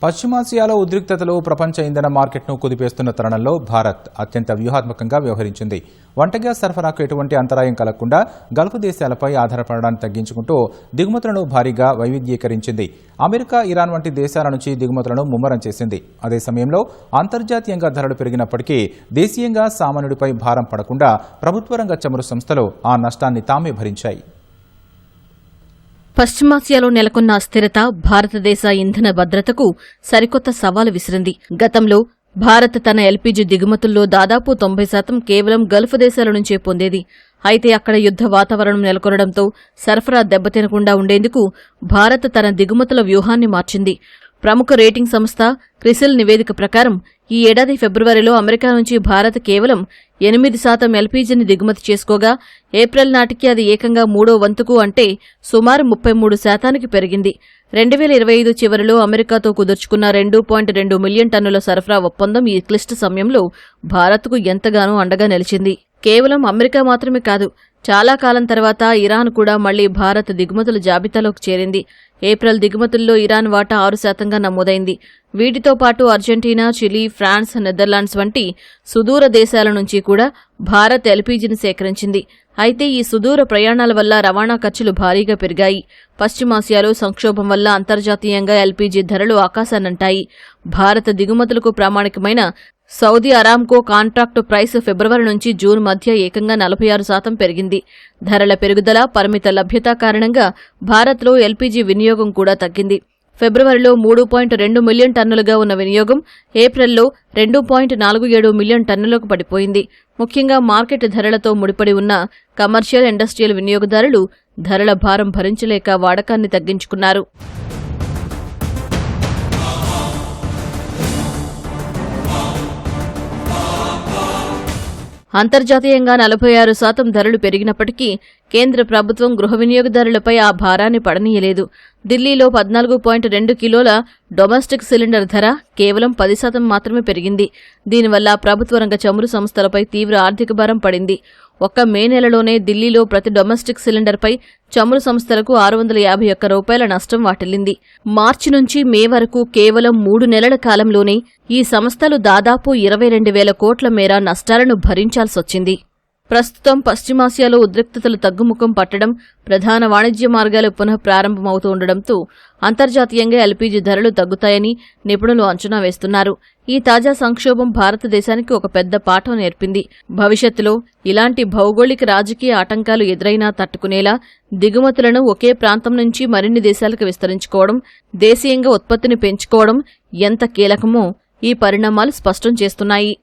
పశ్చిమాసియాలో ఉద్రిక్తతలు ప్రపంచ ఇంధన మార్కెట్ను కుదిపేస్తున్న తరుణంలో భారత్ అత్యంత వ్యూహాత్మకంగా వ్యవహరించింది. వంట గ్యాస్ సరఫరాకు ఎటువంటి అంతరాయం కలగకుండా గల్ఫ్ దేశాలపై ఆధారపడడాన్ని తగ్గించుకుంటూ దిగుమతులను భారీగా వైవిధ్యీకరించింది. అమెరికా, ఇరాన్ వంటి దేశాల నుంచి దిగుమతులను ముమ్మరం చేసింది. అదే సమయంలో అంతర్జాతీయంగా ధరలు పెరిగినప్పటికీ దేశీయంగా సామాన్యుడిపై భారం పడకుండా ప్రభుత్వ రంగ చమురు సంస్థలు ఆ నష్టాన్ని తామే భరించాయి. పశ్చిమాసియాలో నెలకొన్న అస్థిరత భారతదేశ ఇంధన భద్రతకు సరికొత్త సవాలు విసిరింది. గతంలో భారత్ తన ఎల్పీజీ దిగుమతుల్లో దాదాపు 90% కేవలం గల్ఫ్ దేశాల నుంచే పొందేది. అయితే అక్కడ యుద్ధ వాతావరణం నెలకొనడంతో సరఫరా దెబ్బతినకుండా ఉండేందుకు భారత్ తన దిగుమతుల వ్యూహాన్ని మార్చింది. ప్రముఖ రేటింగ్ సంస్థ క్రిసిల్ నివేదిక ప్రకారం ఈ ఏడాది ఫిబ్రవరిలో అమెరికా నుంచి భారత్ కేవలం 8% ఎల్పీజీని దిగుమతి చేసుకోగా ఏప్రిల్ నాటికి అది ఏకంగా 3వ వంతుకు అంటే సుమారు 33% పెరిగింది. 2025 చివరిలో అమెరికాతో కుదుర్చుకున్న 2.2 మిలియన్ టన్నుల సరఫరా ఒప్పందం ఈ క్లిష్ట సమయంలో భారత్కు ఎంతగానో అండగా నిలిచింది. కేవలం అమెరికా మాత్రమే కాదు, చాలా కాలం తర్వాత ఇరాన్ కూడా మళ్లీ భారత్ దిగుమతుల జాబితాలోకి చేరింది. ఏప్రిల్ దిగుమతుల్లో ఇరాన్ వాటా 6%గా నమోదైంది. వీటితో పాటు అర్జెంటీనా, చిలీ, ఫ్రాన్స్, నెదర్లాండ్స్ వంటి సుదూర దేశాల నుంచి కూడా భారత్ ఎల్పీజీని సేకరించింది. అయితే ఈ సుదూర ప్రయాణాల వల్ల రవాణా ఖర్చులు భారీగా పెరిగాయి. పశ్చిమాసియాలో సంక్షోభం వల్ల అంతర్జాతీయంగా ఎల్పీజీ ధరలు ఆకాశాన్నంటాయి. భారత దిగుమతులకు ప్రామాణికమైన సౌదీ అరామ్కో కాంట్రాక్టు ప్రైస్ ఫిబ్రవరి నుంచి జూన్ మధ్య ఏకంగా 46% పెరిగింది. ధరల పెరుగుదల, పరిమిత లభ్యత కారణంగా భారత్లో ఎల్పీజీ వినియోగం కూడా తగ్గింది. ఫిబ్రవరిలో 3.2 మిలియన్ టన్నులుగా ఉన్న వినియోగం ఏప్రిల్లో 2.47 మిలియన్ టన్నులకు పడిపోయింది. ముఖ్యంగా మార్కెట్ ధరలతో ముడిపడి ఉన్న కమర్షియల్, ఇండస్ట్రియల్ వినియోగదారులు ధరల భారం భరించలేక వాడకాన్ని తగ్గించుకున్నారు. అంతర్జాతీయంగా 46% ధరలు పెరిగినప్పటికీ కేంద్ర ప్రభుత్వం గృహ వినియోగదారులపై ఆ భారాన్ని పడనీయలేదు. ఢిల్లీలో 14.2 కిలోల డొమెస్టిక్ సిలిండర్ ధర కేవలం 10% మాత్రమే పెరిగింది. దీనివల్ల ప్రభుత్వ రంగ చమురు సంస్థలపై తీవ్ర ఆర్థిక భారం పడింది. ఒక్క మే నెలలోనే ఢిల్లీలో ప్రతి డొమెస్టిక్ సిలిండర్పై చమురు సంస్థలకు ₹651 నష్టం వాటిల్లింది. మార్చి నుంచి మే వరకు కేవలం 3 నెలల కాలంలోనే ఈ సంస్థలు దాదాపు 22,000 కోట్ల మేర నష్టాలను భరించాల్సొచ్చింది. ప్రస్తుతం పశ్చిమాసియాలో ఉద్రిక్తతలు తగ్గుముఖం పట్టడం, ప్రధాన వాణిజ్య మార్గాలు పునః ప్రారంభమవుతూ ఉండడంతో అంతర్జాతీయంగా ఎల్పీజీ ధరలు తగ్గుతాయని నిపుణులు అంచనా వేస్తున్నారు. ఈ తాజా సంక్షోభం భారతదేశానికి ఒక పెద్ద పాఠం నేర్పింది. భవిష్యత్తులో ఇలాంటి భౌగోళిక, రాజకీయ ఆటంకాలు ఎదురైనా తట్టుకునేలా దిగుమతులను ఒకే ప్రాంతం నుంచి మరిన్ని దేశాలకు విస్తరించుకోవడం, దేశీయంగా ఉత్పత్తిని పెంచుకోవడం ఎంత కీలకమో ఈ పరిణామాలు స్పష్టం చేస్తున్నాయి.